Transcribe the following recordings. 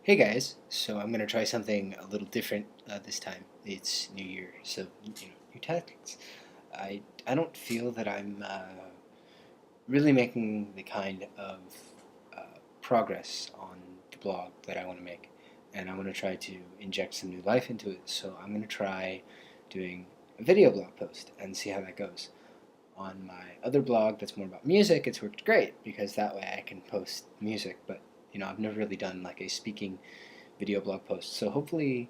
Hey guys, so I'm gonna try something a little different this time. It's New Year, so new tactics. I don't feel that I'm really making the kind of progress on the blog that I want to make, and I want to try to inject some new life into it. So I'm gonna try doing a video blog post and see how that goes. On my other blog that's more about music, it's worked great because that way I can post music, but I've never really done like a speaking video blog post. So hopefully,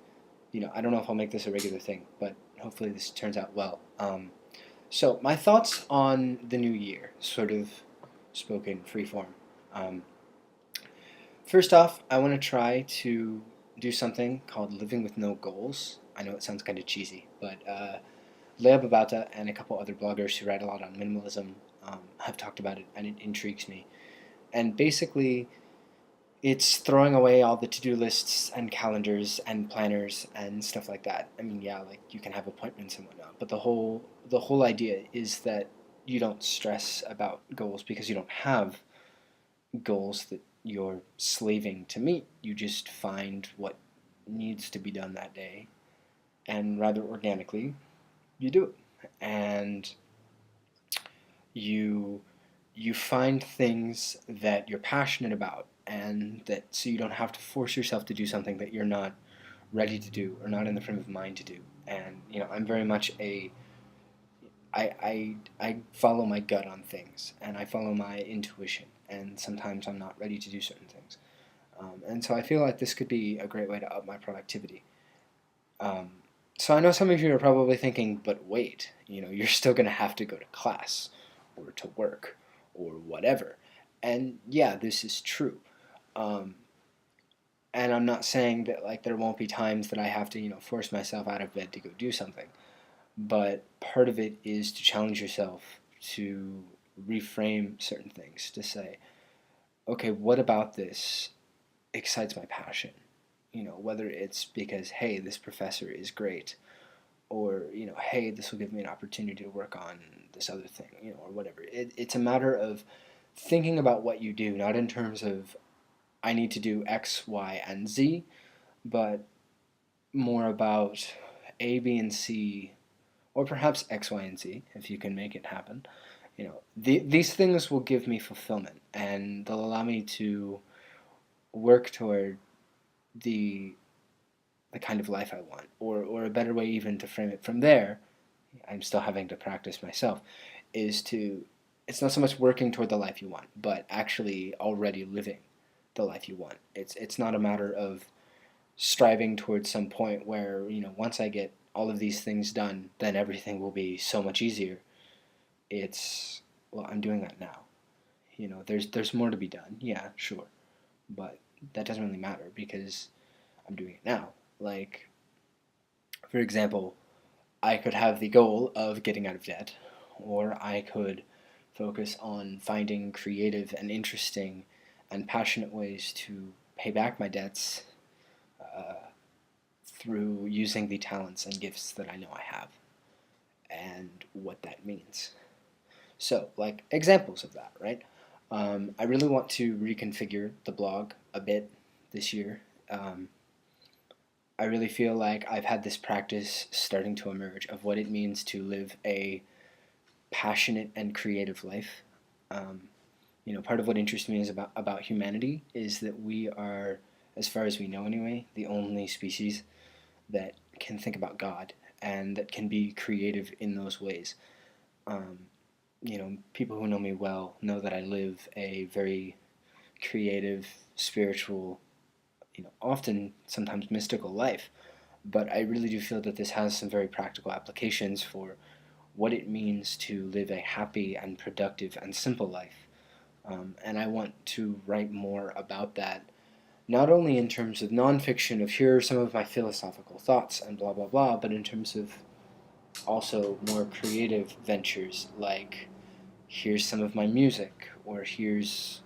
I don't know if I'll make this a regular thing, but hopefully this turns out well. So my thoughts on the new year, sort of spoken freeform. Um, First off, I want to try to do something called living with no goals. I know it sounds kind of cheesy, but Leah Babauta and a couple other bloggers who write a lot on minimalism have talked about it, and it intrigues me. And basically, it's throwing away all the to-do lists and calendars and planners and stuff like that. I mean, yeah, like you can have appointments and whatnot, but the whole idea is that you don't stress about goals because you don't have goals that you're slaving to meet. You just find what needs to be done that day, and rather organically, you do it. And you you find things that you're passionate about, and that so you don't have to force yourself to do something that you're not ready to do or not in the frame of mind to do. And I'm very much a I follow my gut on things, and I follow my intuition, and sometimes I'm not ready to do certain things. And so I feel like this could be a great way to up my productivity. um, so I know some of you are probably thinking, but wait, you're still going to have to go to class or to work or whatever. And yeah, this is true. Um, and I'm not saying that like there won't be times that I have to, force myself out of bed to go do something. But part of it is to challenge yourself to reframe certain things, to say, okay, what about this excites my passion? Whether it's because, hey, this professor is great, or hey, this will give me an opportunity to work on this other thing, or whatever. It's a matter of thinking about what you do, not in terms of I need to do X, Y, and Z, but more about A, B, and C, or perhaps X, Y, and Z if you can make it happen. These things will give me fulfillment, and they'll allow me to work toward the the kind of life I want, or a better way even to frame it from there. I'm still having to practice myself, is to, it's not so much working toward the life you want, but actually already living the life you want. It's not a matter of striving towards some point where, once I get all of these things done, then everything will be so much easier. It's, well, I'm doing that now. There's more to be done. Yeah, sure. But that doesn't really matter because I'm doing it now. Like, for example, I could have the goal of getting out of debt, or I could focus on finding creative and interesting and passionate ways to pay back my debts uh, through using the talents and gifts that I know I have and what that means. So, like examples of that, right? I really want to reconfigure the blog a bit this year. Um, I really feel like I've had this practice starting to emerge of what it means to live a passionate and creative life. Um, Part of what interests me is about humanity is that we are, as far as we know anyway, the only species that can think about God and that can be creative in those ways. Um, People who know me well know that I live a very creative, spiritual, often sometimes mystical life. But I really do feel that this has some very practical applications for what it means to live a happy and productive and simple life. And I want to write more about that, not only in terms of nonfiction, of here are some of my philosophical thoughts and blah, blah, blah, but in terms of also more creative ventures like here's some of my music, or here's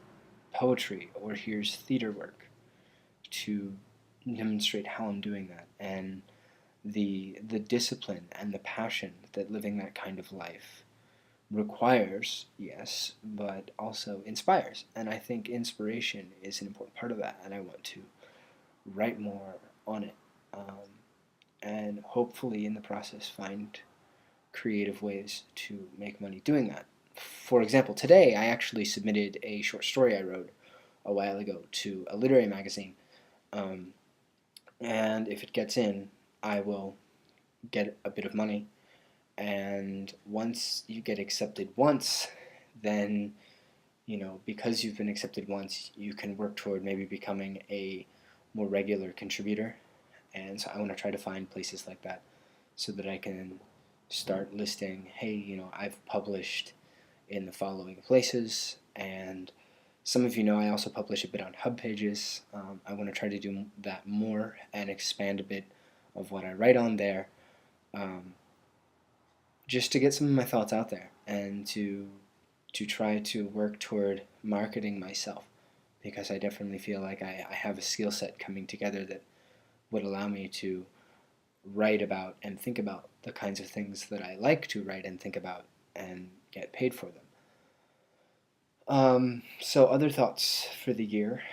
poetry, or here's theater work, to demonstrate how I'm doing that, and the discipline and the passion that living that kind of life requires, yes, but also inspires. And I think inspiration is an important part of that, and I want to write more on it, and hopefully in the process find creative ways to make money doing that. For example, today I actually submitted a short story I wrote a while ago to a literary magazine, um, and if it gets in, I will get a bit of money. And once you get accepted once, then because you've been accepted once, you can work toward maybe becoming a more regular contributor. And so I want to try to find places like that so that I can start listing, hey, I've published in the following places. And some of you know I also publish a bit on hub pages. I want to try to do that more and expand a bit of what I write on there, um, just to get some of my thoughts out there and to try to work toward marketing myself, because I definitely feel like I have a skill set coming together that would allow me to write about and think about the kinds of things that I like to write and think about and get paid for them. So other thoughts for the year.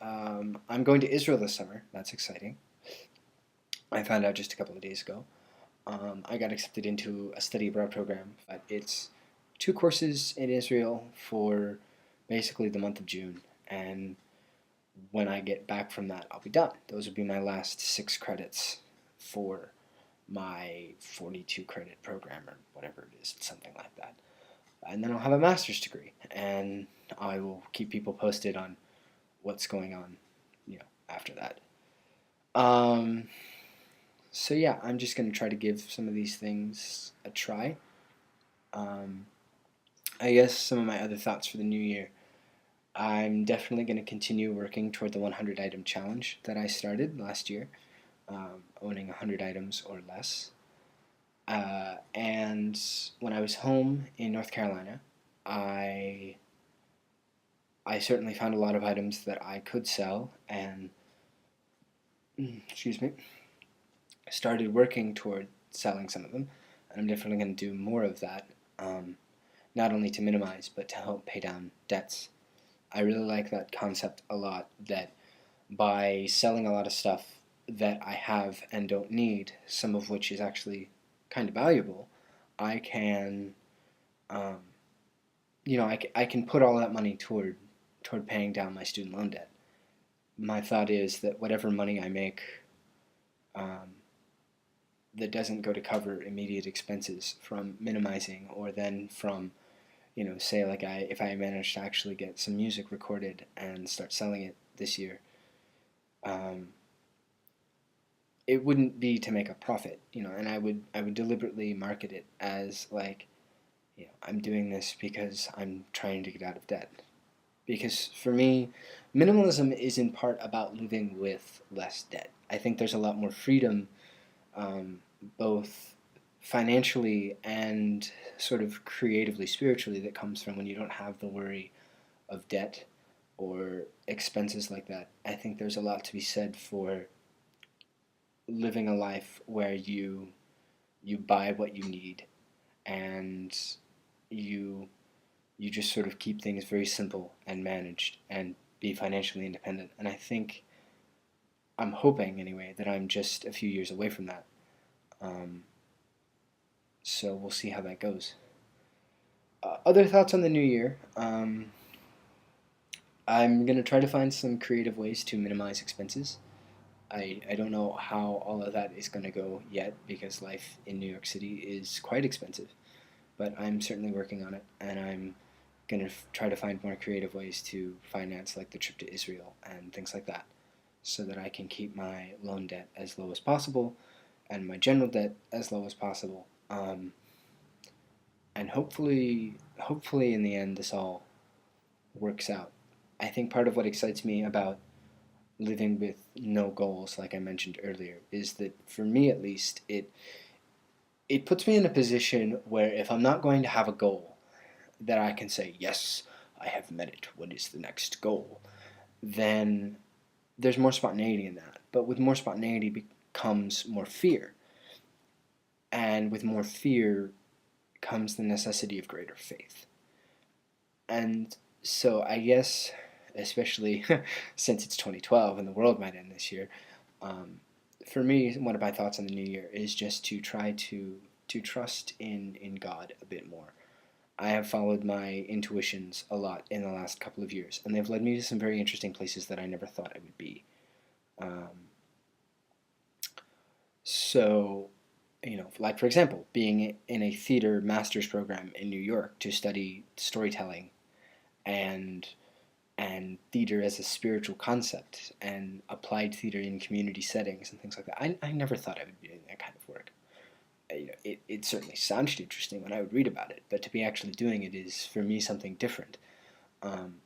I'm going to Israel this summer. That's exciting. I found out just a couple of days ago. I got accepted into a study abroad program, but it's 2 courses in Israel for basically the month of June. And when I get back from that, I'll be done. Those would be my last 6 credits for my 42 credit program or whatever it is, something like that. And then I'll have a master's degree, and I will keep people posted on what's going on, after that. Um, so yeah, I'm just going to try to give some of these things a try. Um, I guess some of my other thoughts for the new year. I'm definitely going to continue working toward the 100 item challenge that I started last year, owning 100 items or less. And when I was home in North Carolina, I I certainly found a lot of items that I could sell, and excuse me, started working toward selling some of them. And I'm definitely going to do more of that, not only to minimize but to help pay down debts. I really like that concept a lot, that by selling a lot of stuff that I have and don't need, some of which is actually kind of valuable, I can, um, I can put all that money toward paying down my student loan debt. My thought is that whatever money I make, um, that doesn't go to cover immediate expenses from minimizing, or then from, say like if I manage to actually get some music recorded and start selling it this year, um, it wouldn't be to make a profit, and I would deliberately market it as like, I'm doing this because I'm trying to get out of debt. Because for me, minimalism is in part about living with less debt. I think there's a lot more freedom, um, both financially and sort of creatively, spiritually, that comes from when you don't have the worry of debt or expenses like that. I think there's a lot to be said for living a life where you buy what you need, and you you just sort of keep things very simple and managed and be financially independent. And I think, I'm hoping anyway, that I'm just a few years away from that. Um, so we'll see how that goes. Other thoughts on the new year. I'm going to try to find some creative ways to minimize expenses. I don't know how all of that is going to go yet, because life in New York City is quite expensive. But I'm certainly working on it, and I'm going to try to find more creative ways to finance, like the trip to Israel and things like that, so that I can keep my loan debt as low as possible and my general debt as low as possible. And hopefully in the end, this all works out. I think part of what excites me about living with no goals, like I mentioned earlier, is that for me at least, it puts me in a position where if I'm not going to have a goal that I can say, yes, I have met it, what is the next goal, then there's more spontaneity in that. But with more spontaneity comes more fear. And with more fear comes the necessity of greater faith. And so I guess especially since it's 2012 and the world might end this year. Um, for me, one of my thoughts on the new year is just to try to trust in God a bit more. I have followed my intuitions a lot in the last couple of years, and they've led me to some very interesting places that I never thought I would be. Um, so, like for example, being in a theater master's program in New York to study storytelling and theater as a spiritual concept and applied theater in community settings and things like that. I never thought I would be doing that kind of work. It certainly sounded interesting when I would read about it, but to be actually doing it is for me something different. Um,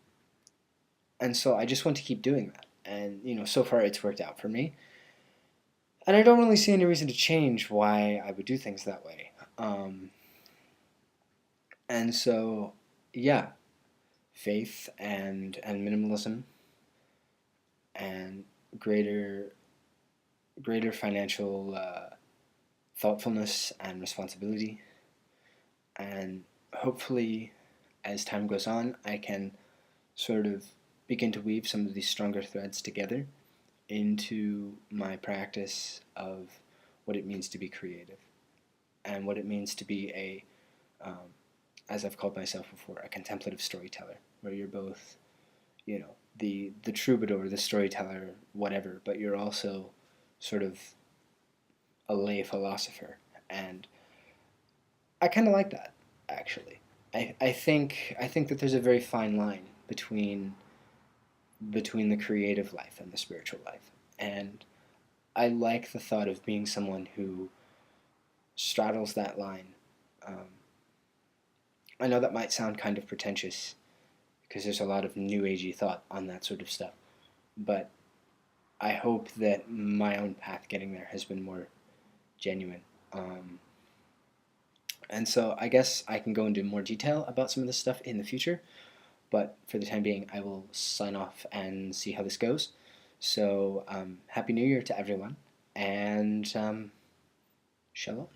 and so I just want to keep doing that. And so far it's worked out for me, and I don't really see any reason to change why I would do things that way. And so, yeah, faith and minimalism and greater financial thoughtfulness and responsibility, and hopefully, as time goes on, I can sort of begin to weave some of these stronger threads together into my practice of what it means to be creative and what it means to be um, as I've called myself before, a contemplative storyteller, where you're both, the troubadour, the storyteller, whatever, but you're also sort of a lay philosopher. And I kind of like that, actually. I think that there's a very fine line between the creative life and the spiritual life. And I like the thought of being someone who straddles that line. Um, I know that might sound kind of pretentious because there's a lot of new agey thought on that sort of stuff, but I hope that my own path getting there has been more genuine. And so I guess I can go into more detail about some of this stuff in the future, but for the time being, I will sign off and see how this goes. So, Happy New Year to everyone, and shalom.